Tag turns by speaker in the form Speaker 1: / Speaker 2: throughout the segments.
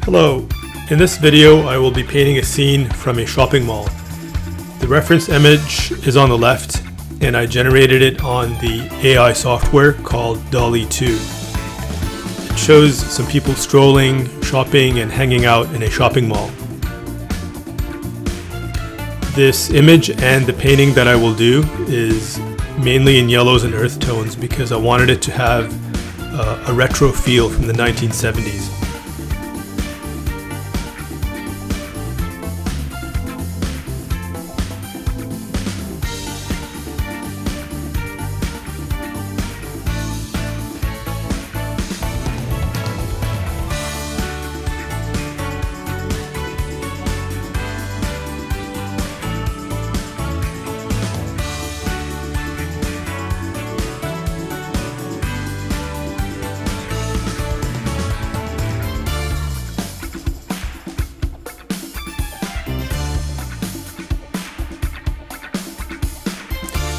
Speaker 1: Hello, in this video I will be painting a scene from a shopping mall. The reference image is on the left and I generated it on the AI software called DALL-E 2. It shows some people strolling, shopping and hanging out in a shopping mall. This image and the painting that I will do is mainly in yellows and earth tones because I wanted it to have a retro feel from the 1970s.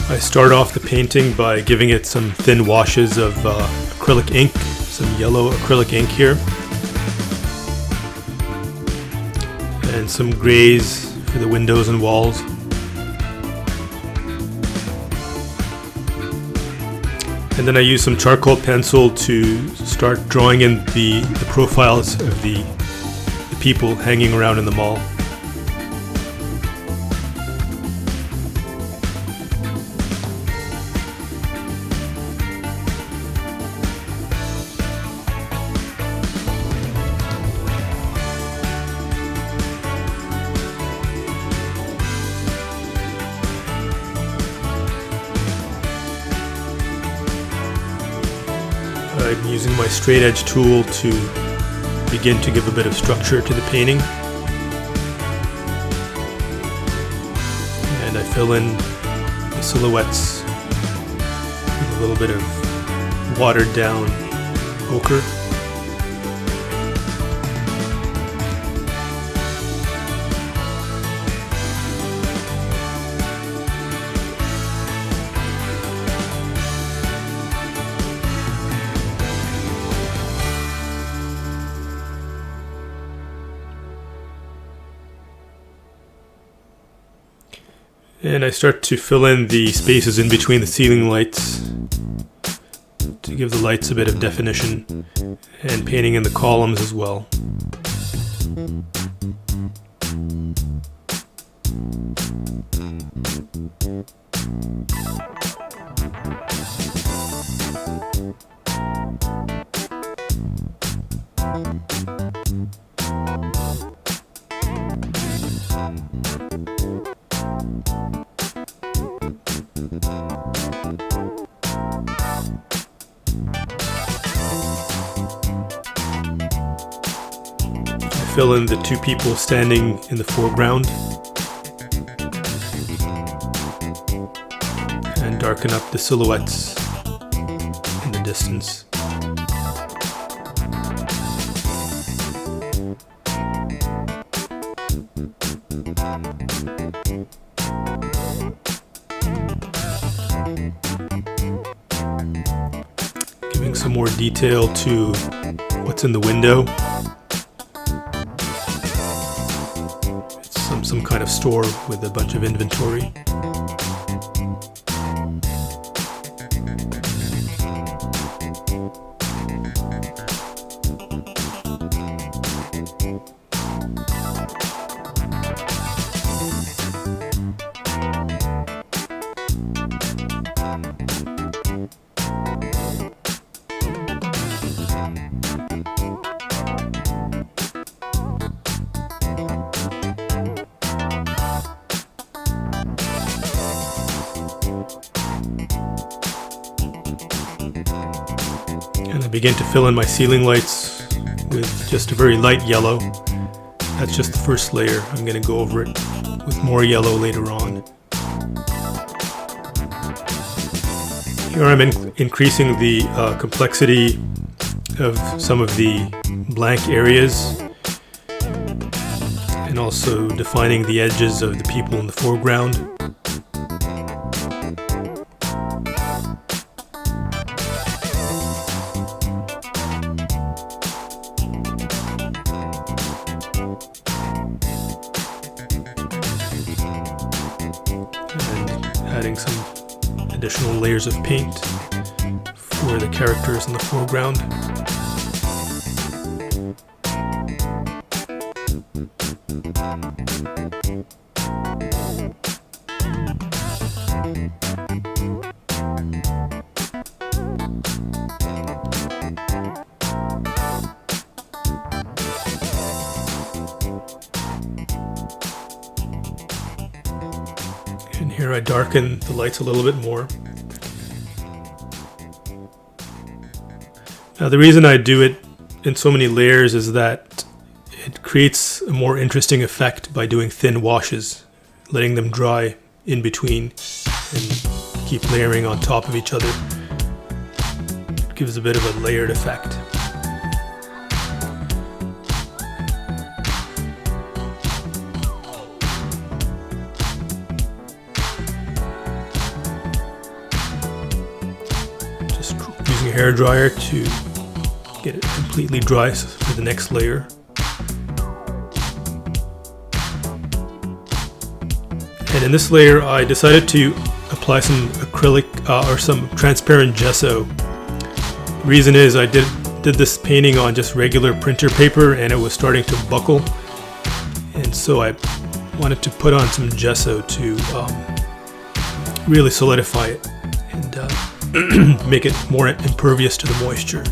Speaker 1: I start off the painting by giving it some thin washes of acrylic ink, some yellow acrylic ink here, and some grays for the windows and walls. And then I use some charcoal pencil to start drawing in the profiles of the people hanging around in the mall. I'm using my straight edge tool to begin to give a bit of structure to the painting. And I fill in the silhouettes with a little bit of watered down ochre. And I start to fill in the spaces in between the ceiling lights to give the lights a bit of definition, and painting in the columns as well. Fill in the two people standing in the foreground and darken up the silhouettes in the distance. Giving some more detail to what's in the window. Some kind of store with a bunch of inventory. And I begin to fill in my ceiling lights with just a very light yellow. That's just the first layer. I'm going to go over it with more yellow later on. Here I'm increasing the complexity of some of the blank areas and also defining the edges of the people in the foreground. adding some additional layers of paint for the characters in the foreground. And here I darken the lights a little bit more. Now the reason I do it in so many layers is that it creates a more interesting effect by doing thin washes, letting them dry in between and keep layering on top of each other. It gives a bit of a layered effect. Just using a hairdryer to get it completely dry for the next layer. And in this layer I decided to apply some acrylic or some transparent gesso. The reason is I did this painting on just regular printer paper and it was starting to buckle, and so I wanted to put on some gesso to really solidify it and make it more impervious to the moisture.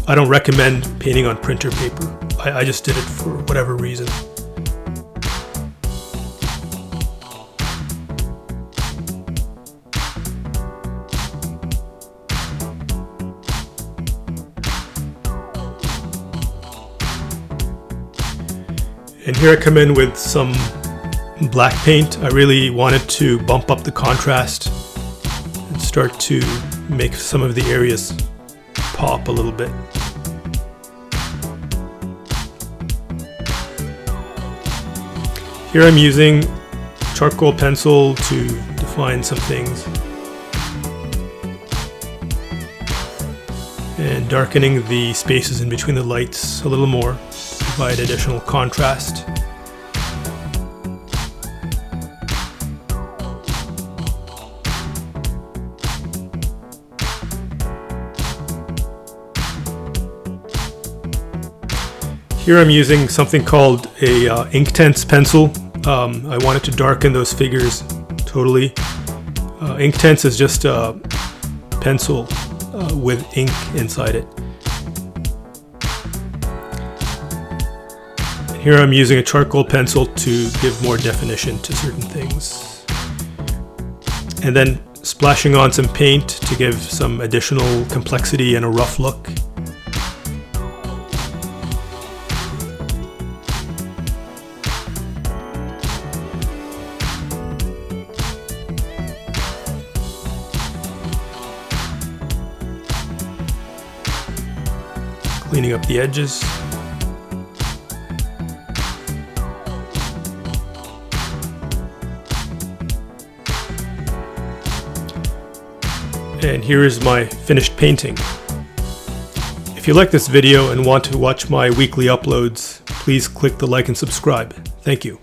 Speaker 1: I don't recommend painting on printer paper. I just did it for whatever reason. And here I come in with some black paint. I really wanted to bump up the contrast and start to make some of the areas pop a little bit. Here I'm using charcoal pencil to define some things and darkening the spaces in between the lights a little more to provide additional contrast. Here I'm using something called a Inktense pencil. I wanted to darken those figures totally. Inktense is just a pencil with ink inside it. And here I'm using a charcoal pencil to give more definition to certain things. And then splashing on some paint to give some additional complexity and a rough look. Cleaning up the edges. And here is my finished painting. If you like this video and want to watch my weekly uploads, please click the like and subscribe. Thank you.